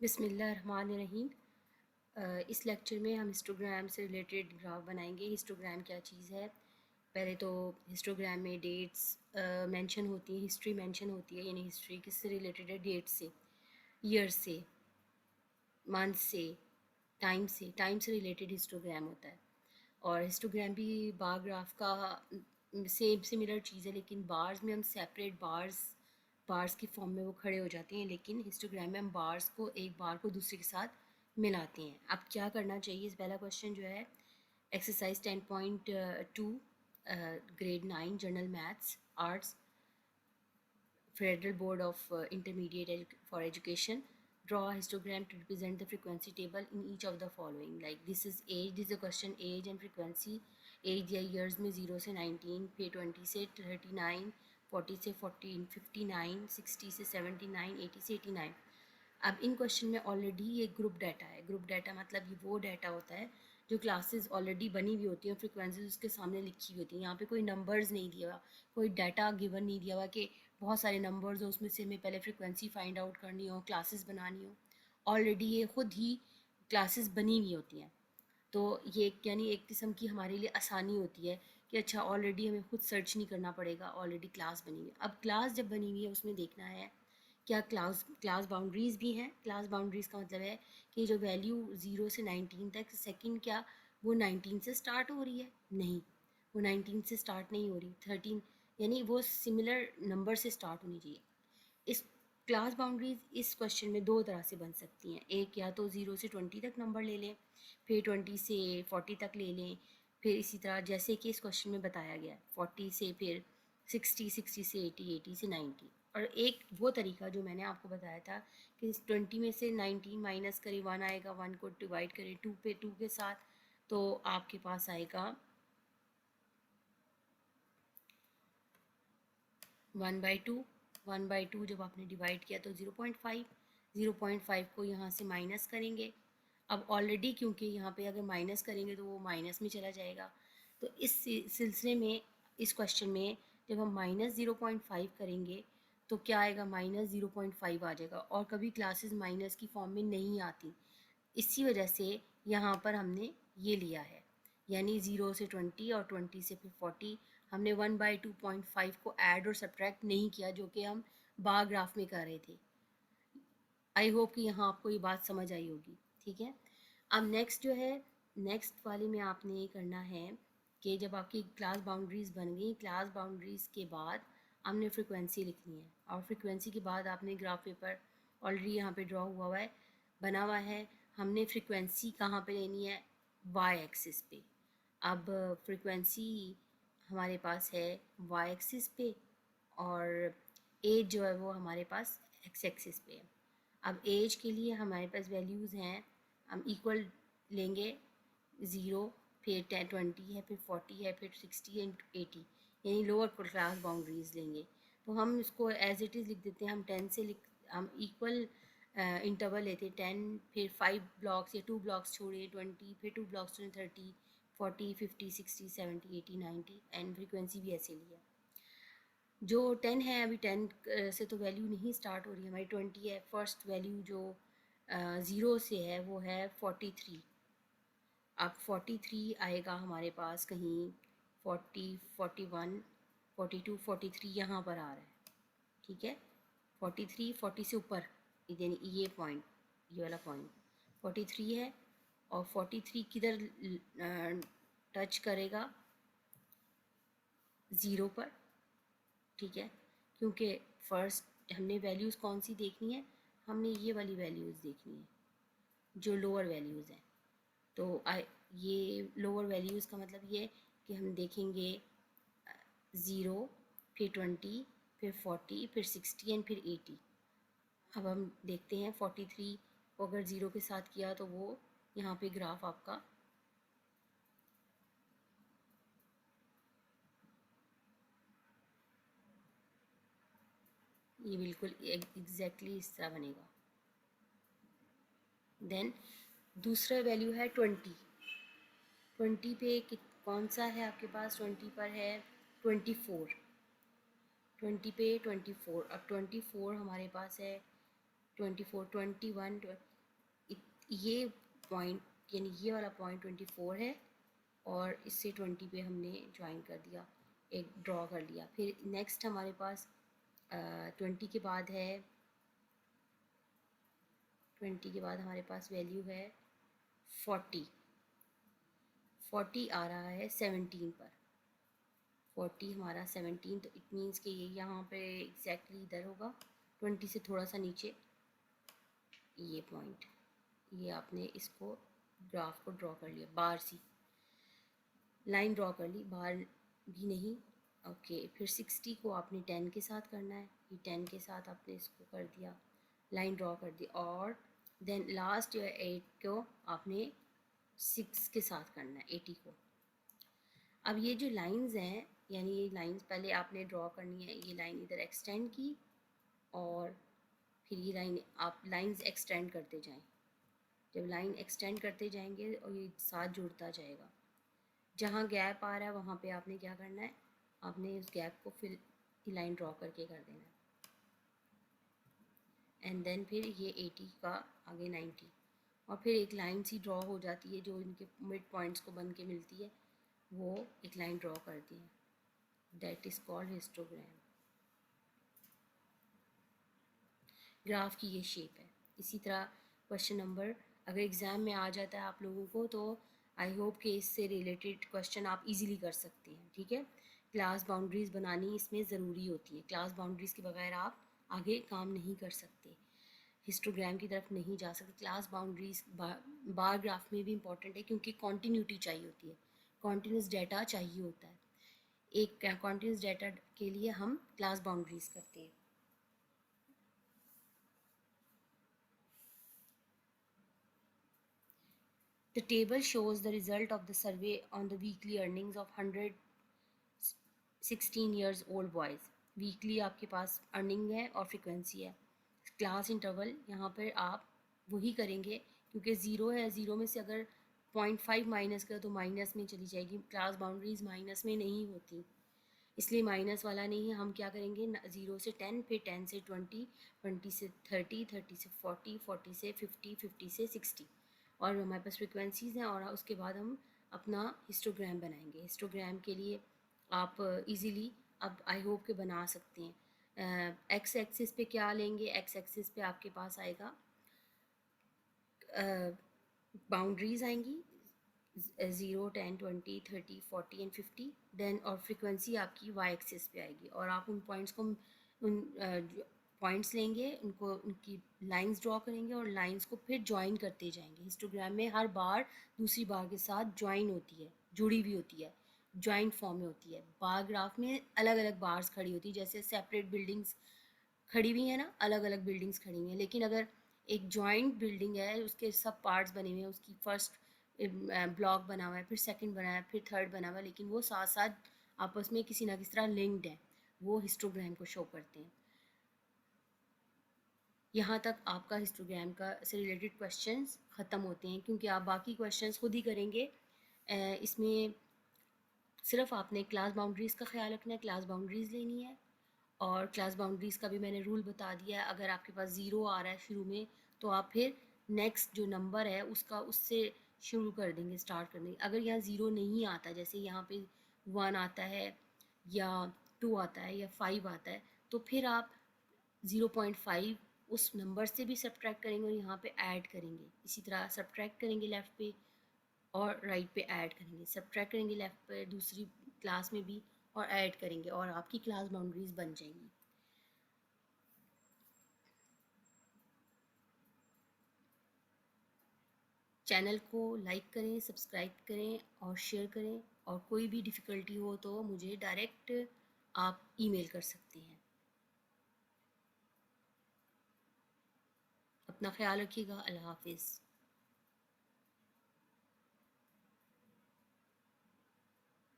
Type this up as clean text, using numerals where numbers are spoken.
बिस्मिल्लाहिर्रहमानिर्रहीम। इस लेक्चर में हम हिस्टोग्राम से रिलेटेड ग्राफ बनाएंगे। हिस्टोग्राम क्या चीज़ है? पहले तो हिस्टोग्राम में डेट्स मेंशन होती है, हिस्ट्री मेंशन होती है, यानी हिस्ट्री किससे रिलेटेड है? डेट से, ईयर से, मंथ से, टाइम से रिलेटेड हिस्टोग्राम होता है। और हिस्टोग्राम भी बार ग्राफ का सेम सिमिलर चीज़ है, लेकिन बार्स में हम सेपरेट बार्स की फॉर्म में वो खड़े हो जाते हैं, लेकिन हिस्टोग्राम में हम बार्स को एक बार को दूसरे के साथ मिलाते हैं। अब क्या करना चाहिए? इस पहला क्वेश्चन जो है exercise 10.2 grade 9 general maths arts Federal Board of Intermediate for Education. Draw a histogram to represent the frequency table in each of the following. Like this is age, this is a question age and frequency. Age या years में 0 से 19, फिर 20 से 39, 40 से 14, 59, 60 से 79, 80 से 89। अब इन question में ऑलरेडी ये ग्रुप डाटा है। ग्रुप डाटा मतलब ये वो डाटा होता है जो क्लासेस ऑलरेडी बनी हुई होती हैं, फ्रिक्वेंसीज उसके सामने लिखी हुई होती हैं। यहाँ पे कोई नंबर्स नहीं दिया हुआ, कोई डाटा गिवन नहीं दिया हुआ कि बहुत सारे नंबर्स हो, उसमें से हमें पहले फ्रिक्वेंसी फाइंड आउट करनी हो, क्लासेस बनानी हो। ऑलरेडी ये खुद ही क्लासेस बनी हुई होती हैं। तो ये यानी एक किस्म की हमारे लिए आसानी होती है कि अच्छा ऑलरेडी हमें खुद सर्च नहीं करना पड़ेगा, ऑलरेडी क्लास बनी हुई है। अब क्लास जब बनी हुई है उसमें देखना है क्या क्लास बाउंड्रीज़ भी हैं। क्लास बाउंड्रीज़ का मतलब है कि जो वैल्यू 0 से 19 तक, सेकंड क्या वो 19 से स्टार्ट हो रही है? नहीं, वो 19 से स्टार्ट नहीं हो रही, 13, यानी वो सिमिलर नंबर से स्टार्ट होनी चाहिए। इस क्लास बाउंड्रीज इस क्वेश्चन में दो तरह से बन सकती हैं। एक या तो 0 से 20 तक नंबर ले लें, फिर 20 से 40 तक ले लें, फिर इसी तरह जैसे कि इस क्वेश्चन में बताया गया 40 से फिर 60, 60 से 80, 80 से 90। और एक वो तरीका जो मैंने आपको बताया था कि 20 में से 19 माइनस करें, 1 आएगा, 1 को डिवाइड करें 2 पे 2 के साथ, तो आपके पास आएगा 1/2। 1/2 जब आपने डिवाइड किया तो 0.5। 0.5 को यहाँ से माइनस करेंगे। अब ऑलरेडी क्योंकि यहाँ पे अगर माइनस करेंगे तो वो माइनस में चला जाएगा, तो इस सिलसिले में इस क्वेश्चन में जब हम -0.5 करेंगे तो क्या आएगा? -0.5 आ जाएगा। और कभी क्लासेस माइनस की फॉर्म में नहीं आती, इसी वजह से यहाँ पर हमने ये लिया है, यानी 0 से 20 और 20 से फिर 40। हमने 1/2.5 को ऐड और सब्ट्रैक्ट नहीं किया, जो कि हम बार ग्राफ में कर रहे थे। आई होप कि यहाँ आपको ये बात समझ आई होगी। ठीक है, अब नेक्स्ट जो है, नेक्स्ट वाले में आपने ये करना है कि जब आपकी क्लास बाउंड्रीज़ बन गई, क्लास बाउंड्रीज़ के बाद हमने फ्रिक्वेंसी लिखनी है, और फ्रिक्वेंसी के बाद आपने ग्राफ पेपर ऑलरेडी यहाँ पे ड्रॉ हुआ है, बना हुआ है। हमने फ्रिक्वेंसी कहाँ पे लेनी है? वाई एक्सिस पे। अब फ्रिक्वेंसी हमारे पास है वाई एक्सिस पे, और एज जो है वो हमारे पास एक्स एक्सिस पे है। अब एज के लिए हमारे पास वैल्यूज़ हैं, हम इक्वल लेंगे 0, फिर 10, 20 है, फिर 40 है, फिर 60 एंड 80, यानी लोअर क्लास बाउंड्रीज लेंगे। तो हम इसको एज इट इज़ लिख देते हैं। हम 10 से हम इक्वल इंटरवल लेते हैं 10, फिर 5 ब्लॉक्स या 2 ब्लॉक्स छोड़े 20, फिर 2 ब्लॉक्स छोड़े 30, 40, 50, 60, 70, 80, 90, एंड फ्रिक्वेंसी भी ऐसे लिया। जो 10 है, अभी 10 से तो वैल्यू नहीं स्टार्ट हो रही है हमारी, 20 है। फर्स्ट वैल्यू जो 0 से है वो है 43। अब 43 आएगा हमारे पास कहीं 40, 41, 42, 43 यहाँ पर आ रहा है। ठीक है, 43, 40 से ऊपर, यानी ये पॉइंट, ये वाला पॉइंट 43 है। और 43 किधर टच करेगा? 0 पर। ठीक है, क्योंकि फर्स्ट हमने वैल्यूज़ कौन सी देखनी है? हमने ये वाली वैल्यूज़ देखनी है जो लोअर वैल्यूज़ हैं। तो ये लोअर वैल्यूज़ का मतलब ये कि हम देखेंगे 0, फिर 20, फिर 40, फिर 60 एंड फिर 80। अब हम देखते हैं 43 को अगर 0 के साथ किया तो वो यहाँ पे ग्राफ आपका ये बिल्कुल एग्जैक्टली इस तरह बनेगा। देन दूसरा वैल्यू है 20। 20 पे कौन सा है आपके पास? 20 पर है 24। 20 पे 24। अब 24 हमारे पास है 24, 21, ये पॉइंट यानी ये वाला पॉइंट 24 है और इससे 20 पे हमने ज्वाइन कर दिया, एक ड्रॉ कर लिया। फिर नेक्स्ट हमारे पास 20 के बाद है, 20 के बाद हमारे पास वैल्यू है 40। 40 आ रहा है 17 पर, 40 हमारा 17, तो इट मीन्स कि ये यहाँ पे एग्जैक्टली इधर होगा, 20 से थोड़ा सा नीचे ये पॉइंट। ये आपने इसको ग्राफ को ड्रॉ कर लिया, बार सी लाइन ड्रॉ कर ली, बार भी नहीं। ओके, फिर 60 को आपने 10 के साथ करना है, ये 10 के साथ आपने इसको कर दिया, लाइन ड्रॉ कर दी। और देन लास्ट 8 को आपने 6 के साथ करना है, 80 को। अब ये जो लाइंस हैं, यानी ये लाइंस पहले आपने ड्रॉ करनी है, ये लाइन इधर एक्सटेंड की और फिर ये लाइन, आप लाइंस एक्सटेंड करते जाएं। जब लाइन एक्सटेंड करते जाएंगे और ये साथ जुड़ता जाएगा, जहाँ गैप आ रहा है वहाँ पे आपने क्या करना है, आपने उस गैप को फिर लाइन ड्रॉ करके कर देना है। एंड देन फिर ये 80 का आगे 90, और फिर एक लाइन सी ड्रॉ हो जाती है जो इनके मिड पॉइंट्स को बन के मिलती है, वो एक लाइन ड्रॉ करती है, that is called histogram. Graph की ये शेप है। इसी तरह क्वेश्चन नंबर अगर एग्ज़ाम में आ जाता है आप लोगों को, तो आई होप कि इससे रिलेटेड क्वेश्चन आप इजीली कर सकते हैं। ठीक है, क्लास बाउंड्रीज़ बनानी इसमें ज़रूरी होती है, क्लास बाउंड्रीज़ के बगैर आप आगे काम नहीं कर सकते, हिस्टोग्राम की तरफ नहीं जा सकते। क्लास बाउंड्रीज़ बार ग्राफ में भी इंपॉर्टेंट है, क्योंकि कॉन्टीन्यूटी चाहिए होती है, कॉन्टीन्यूस डाटा चाहिए होता है। एक कॉन्टीन्यूस डाटा के लिए हम क्लास बाउंड्रीज़ करते हैं। The table shows the result of the survey on the weekly earnings of 116 years old boys. Weekly आपके पास अर्निंग है और फ्रिक्वेंसी है। क्लास इंटरवल यहाँ पर आप वही करेंगे, क्योंकि ज़ीरो है, ज़ीरो में से अगर 0.5 माइनस करें तो माइनस में चली जाएगी। क्लास बाउंड्रीज माइनस में नहीं होती, इसलिए माइनस वाला नहीं है। हम क्या करेंगे, 0 से 10, फिर 10 से 20, 20 से 30, 30 से 40, 40 से 50, 50 से 60, और हमारे पास फ्रिक्वेंसीज़ हैं। और उसके बाद हम अपना हिस्टोग्राम बनाएंगे। हिस्टोग्राम के लिए आप इजीली अब आई होप के बना सकते हैं। एक्स एक्सिस पे क्या लेंगे, एक्स एक्सिस पे आपके पास आएगा बाउंड्रीज आएंगी 0, 10, 20, 30, 40 एंड 50। देन और फ्रिक्वेंसी आपकी वाई एक्सिस पे आएगी, और आप उन पॉइंट्स को, उन पॉइंट्स लेंगे, उनको उनकी लाइंस ड्रॉ करेंगे और लाइंस को फिर ज्वाइन करते जाएंगे। हिस्टोग्राम में हर बार दूसरी बार के साथ ज्वाइन होती है, जुड़ी हुई होती है, ज्वाइंट फॉर्म में होती है। बार ग्राफ में अलग अलग बार्स खड़ी होती है, जैसे सेपरेट बिल्डिंग्स खड़ी हुई है ना, अलग अलग बिल्डिंग्स खड़ी हुई हैं। लेकिन अगर एक जॉइंट बिल्डिंग है, उसके सब पार्ट्स बने हुए हैं, उसकी फर्स्ट ब्लॉक बना हुआ है, फिर सेकंड बना है, फिर थर्ड बना हुआ है, लेकिन वो साथ साथ आपस में किसी ना किसी तरह लिंक्ड है, वो हिस्टोग्राम को शो करते हैं। यहाँ तक आपका हिस्टोग्राम का से रिलेटेड क्वेश्चंस ख़त्म होते हैं, क्योंकि आप बाकी क्वेश्चंस खुद ही करेंगे। इसमें सिर्फ आपने क्लास बाउंड्रीज़ का ख्याल रखना है, क्लास बाउंड्रीज़ लेनी है। और क्लास बाउंड्रीज़ का भी मैंने रूल बता दिया है। अगर आपके पास ज़ीरो आ रहा है शुरू में, तो आप फिर नेक्स्ट जो नंबर है उसका उससे शुरू कर देंगे, स्टार्ट कर देंगे। अगर यहाँ ज़ीरो नहीं आता, जैसे यहाँ पे 1 आता है या 2 आता है या 5 आता है, तो फिर आप 0.5 उस नंबर से भी सब्ट्रैक्ट करेंगे और यहाँ पे ऐड करेंगे। इसी तरह सब्ट्रैक्ट करेंगे लेफ़्ट पे और राइट पे ऐड करेंगे, सब्ट्रैक्ट करेंगे लेफ़्ट पे दूसरी क्लास में भी और ऐड करेंगे, और आपकी क्लास बाउंड्रीज बन जाएंगी। चैनल को लाइक करें, सब्सक्राइब करें और शेयर करें। और कोई भी डिफ़िकल्टी हो तो मुझे डायरेक्ट आप ईमेल कर सकते हैं। अपना ख्याल रखिएगा। अल्लाह हाफिज़।